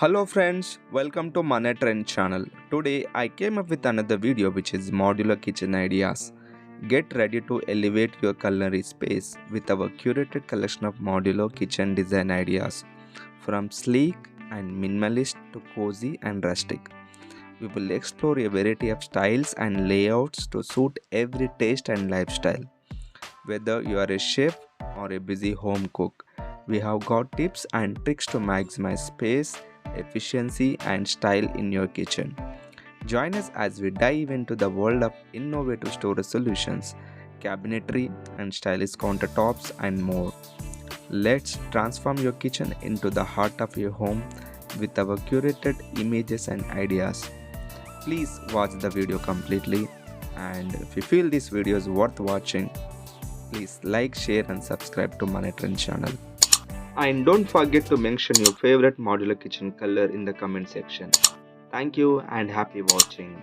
Hello friends, welcome to Money Trend channel. Today I came up with another video which is modular kitchen ideas. Get ready to elevate your culinary space with our curated collection of modular kitchen design ideas. From sleek and minimalist to cozy and rustic. We will explore a variety of styles and layouts to suit every taste and lifestyle. Whether you are a chef or a busy home cook, we have got tips and tricks to maximize space, efficiency, and style in your kitchen. Join us as we dive into the world of innovative storage solutions, cabinetry, and stylish countertops, and more. Let's transform your kitchen into the heart of your home with our curated images and ideas. Please watch the video completely, and if you feel this video is worth watching, please like, share and subscribe to Money Trend channel. And don't forget to mention your favorite modular kitchen color in the comment section. Thank you and happy watching.